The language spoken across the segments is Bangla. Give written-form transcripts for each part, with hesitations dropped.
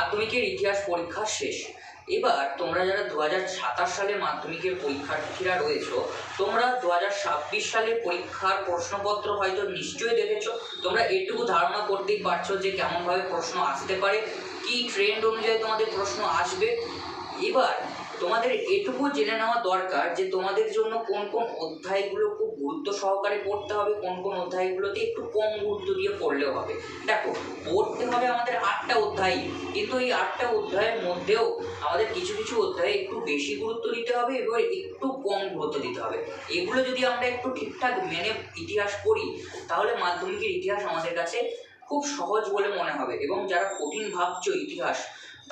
মাধ্যমিকের ইতিহাস পরীক্ষা শেষ। এবার তোমরা যারা 2027 সালে মাধ্যমিকের পরীক্ষার্থীরা রয়েছো, তোমরা 2026 সালে পরীক্ষার প্রশ্নপত্র হয়তো নিশ্চয়ই দেখেছো। তোমরা এটুকু ধারণা করতেই পারছো যে কেমনভাবে প্রশ্ন আসতে পারে, কি ট্রেন্ড অনুযায়ী তোমাদের প্রশ্ন আসবে। এবার তোমাদের এটুকু জেনে নেওয়া দরকার যে তোমাদের জন্য কোন কোন অধ্যায়গুলো খুব গুরুত্ব সহকারে পড়তে হবে, কোন কোন অধ্যায়গুলোতে একটু কম গুরুত্ব দিয়ে পড়লেও হবে। দেখো, পড়তে হবে আমাদের 8টা অধ্যায়, কিন্তু এই 8টা অধ্যায়ের মধ্যেও আমাদের কিছু কিছু অধ্যায়ে একটু বেশি গুরুত্ব দিতে হবে এবং একটু কম গুরুত্ব দিতে হবে। এগুলো যদি আমরা একটু ঠিকঠাক মেনে ইতিহাস পড়ি, তাহলে মাধ্যমিকের ইতিহাস আমাদের কাছে খুব সহজ বলে মনে হবে এবং যারা কঠিন ভাবছো ইতিহাস,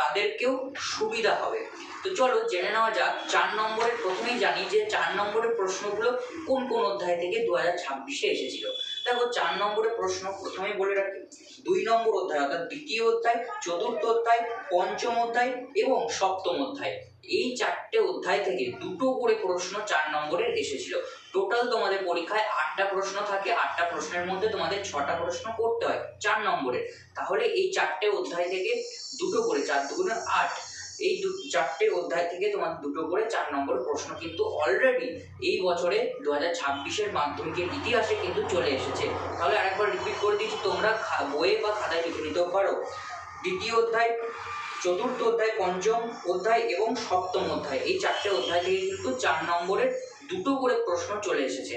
তাদেরকেও সুবিধা হবে। তো চলো জেনে নেওয়া যাক। 4 নম্বরের প্রথমেই জানি যে 4 নম্বরের প্রশ্নগুলো কোন কোন অধ্যায় থেকে 2026-এ এসেছিল। দেখো, 4 নম্বরের প্রশ্ন প্রথমেই বলে রাখি, 2 নম্বর অধ্যায় অর্থাৎ দ্বিতীয় অধ্যায়, চতুর্থ অধ্যায়, পঞ্চম অধ্যায় এবং সপ্তম অধ্যায়, এই 4টে অধ্যায় থেকে 2টো করে প্রশ্ন 4 নম্বরের এসেছিল। টোটাল তোমাদের পরীক্ষায় 8টা প্রশ্ন থাকে, 8টা প্রশ্নের মধ্যে তোমাদের 6টা প্রশ্ন করতে হয় 4 নম্বরের। তাহলে এই 4টে অধ্যায় থেকে 2টো করে, 4 দুগুণে 8, এই 4টে অধ্যায় থেকে তোমার 2টো করে 4 নম্বরের প্রশ্ন কিন্তু অলরেডি এই বছরে 2026-এর মাধ্যমিকের ইতিহাসে কিন্তু চলে এসেছে। তাহলে আরেকবার রিপিট করে দিচ্ছি, তোমরা বইয়ে বা খাতায় লিখে নিতেও পারো। দ্বিতীয় অধ্যায়, চতুর্থ অধ্যায়, পঞ্চম অধ্যায় এবং সপ্তম অধ্যায়, এই 4টে অধ্যায় থেকে কিন্তু 4 নম্বরের 2টো করে প্রশ্ন চলে এসেছে।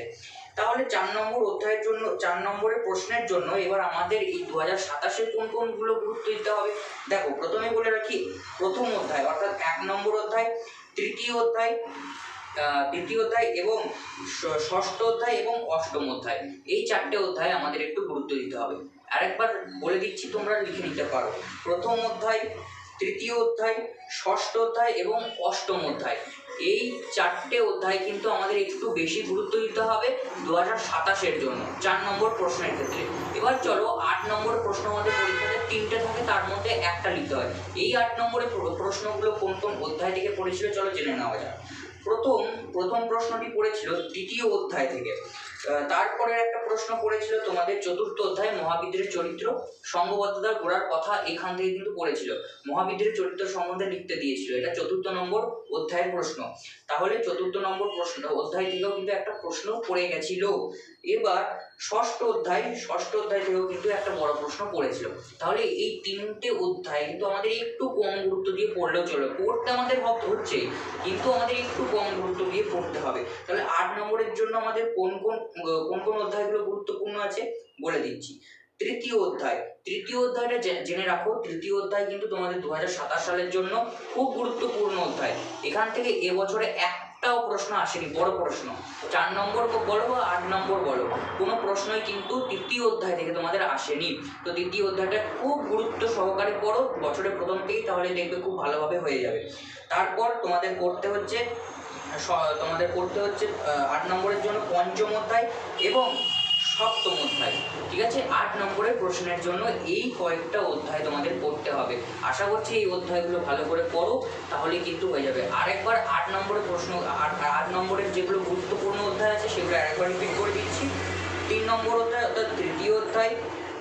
তাহলে 4 নম্বর অধ্যায়ের জন্য, 4 নম্বরের প্রশ্নের জন্য এবার আমাদের এই 2027-এ কোন কোনগুলো গুরুত্ব দিতে হবে। দেখো, প্রথমে বলে রাখি, প্রথম অধ্যায় অর্থাৎ 1 নম্বর অধ্যায়, তৃতীয় অধ্যায়, দ্বিতীয় অধ্যায় এবং ষষ্ঠ অধ্যায় এবং অষ্টম অধ্যায়, এই 4টে অধ্যায় আমাদের একটু গুরুত্ব দিতে হবে। আরেকবার বলে দিচ্ছি, তোমরা লিখে নিতে পারো। প্রথম অধ্যায়, তৃতীয় অধ্যায়, ষষ্ঠ অধ্যায় এবং অষ্টম অধ্যায়, এই 4টে অধ্যায় কিন্তু আমাদের একটু বেশি গুরুত্ব দিতে হবে 2027-এর জন্য 4 নম্বর প্রশ্নের ক্ষেত্রে। এবার চলো, 8 নম্বর প্রশ্ন আমাদের পরীক্ষাতে 3টে থাকে, তার মধ্যে একটা লিখতে হয়। এই 8 নম্বরের প্রশ্নগুলো কোন কোন অধ্যায় থেকে পড়েছিল চলো জেনে নেওয়া যাক। প্রথম প্রশ্নটি পড়েছিল দ্বিতীয় অধ্যায় থেকে। তারপরে একটা প্রশ্ন পড়েছিল তোমাদের চতুর্থ অধ্যায়, মহাবিদ্রের চরিত্র, সংঘবদ্ধতার গোড়ার কথা, এখান থেকে কিন্তু পড়েছিল। মহাবিদ্রের চরিত্র সম্বন্ধে লিখতে দিয়েছিল, এটা 4র্থ নম্বর অধ্যায়ের প্রশ্ন। তাহলে 4র্থ নম্বর প্রশ্ন অধ্যায় থেকেও কিন্তু একটা প্রশ্ন পড়ে গেছিল। এবার ষষ্ঠ অধ্যায় থেকেও কিন্তু একটা বড় প্রশ্ন পড়েছিল। তাহলে এই 3টে অধ্যায় কিন্তু আমাদের একটু কম গুরুত্ব দিয়ে পড়লেও চলবে। পড়তে আমাদের হচ্ছে, কিন্তু আমাদের একটু কম গুরুত্ব দিয়ে পড়তে হবে। তাহলে 8 নম্বরের জন্য আমাদের কোন কোন অধ্যায়গুলো গুরুত্বপূর্ণ আছে বলে দিচ্ছি। তৃতীয় অধ্যায়টা জেনে রাখো। তৃতীয় অধ্যায় কিন্তু তোমাদের 2027 সালের জন্য খুব গুরুত্বপূর্ণ অধ্যায়। এখান থেকে এবছরে একটাও প্রশ্ন আসেনি, বড় প্রশ্ন। 4 নম্বর বলো বা 8 নম্বর বলো, কোনো প্রশ্নই কিন্তু তৃতীয় অধ্যায় থেকে তোমাদের আসেনি। তো তৃতীয় অধ্যায়টা খুব গুরুত্ব সহকারে পড়ো বছরের প্রথম থেকেই, তাহলে দেখবে খুব ভালোভাবে হয়ে যাবে। তারপর তোমাদের পড়তে হচ্ছে 8 নম্বরের জন্য পঞ্চম অধ্যায় এবং সপ্তম অধ্যায়। ঠিক আছে, 8 নম্বরের প্রশ্নের জন্য এই কয়েকটা অধ্যায় তোমাদের পড়তে হবে। আশা করছি এই অধ্যায়গুলো ভালো করে পড়ো, তাহলে কিন্তু হয়ে যাবে। আরেকবার 8 নম্বরের প্রশ্ন, 8 নম্বরের যেগুলো গুরুত্বপূর্ণ অধ্যায় আছে সেগুলো আরেকবার রিপিট করে দিচ্ছি। 3 নম্বর অধ্যায় অর্থাৎ তৃতীয় অধ্যায়,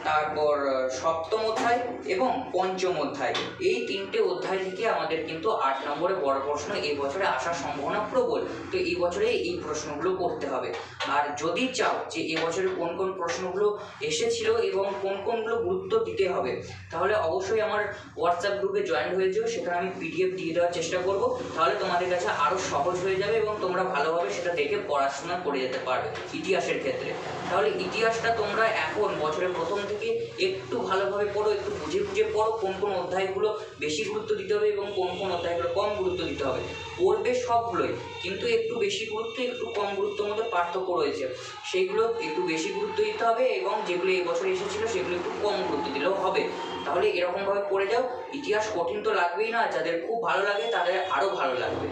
তারপর সপ্তম অধ্যায় এবং পঞ্চম অধ্যায়, এই 3টে অধ্যায় থেকে আমাদের কিন্তু 8 নম্বরে বড় প্রশ্ন এই বছরে আসার সম্ভাবনা প্রবল। তো এই বছরে এই প্রশ্নগুলো করতে হবে। আর যদি চাও যে এই বছরে কোন কোন প্রশ্নগুলো এসেছিল এবং কোন কোনগুলো গুরুত্ব দিতে হবে, তাহলে অবশ্যই আমার হোয়াটসঅ্যাপ গ্রুপে জয়েন হয়ে যাও। সেখানে আমি PDF দিয়ে দেওয়ার চেষ্টা করব, তাহলে তোমাদের কাছে আরও সহজ হয়ে যাবে এবং তোমরা ভালোভাবে সেটা দেখে পড়াশোনা করে যেতে পারবে ইতিহাসের ক্ষেত্রে। তাহলে ইতিহাসটা তোমরা এখন বছরের প্রথম থেকে একটু ভালোভাবে পড়ো, একটু বুঝে পড়ো কোন কোন অধ্যায়গুলো বেশি গুরুত্ব দিতে হবে এবং কোন কোন অধ্যায়গুলো কম গুরুত্ব দিতে হবে। পড়বে সবগুলোই, কিন্তু একটু বেশি গুরুত্ব একটু কম গুরুত্বের মধ্যে পার্থক্য রয়েছে, সেইগুলো একটু বেশি গুরুত্ব দিতে হবে এবং যেগুলো এই বছর এসেছিলো সেগুলো একটু কম গুরুত্ব দিলেও হবে। তাহলে এরকমভাবে পড়ে যাও। ইতিহাস কঠিন তো লাগবেই না, যাদের খুব ভালো লাগে তাদের আরও ভালো লাগবে।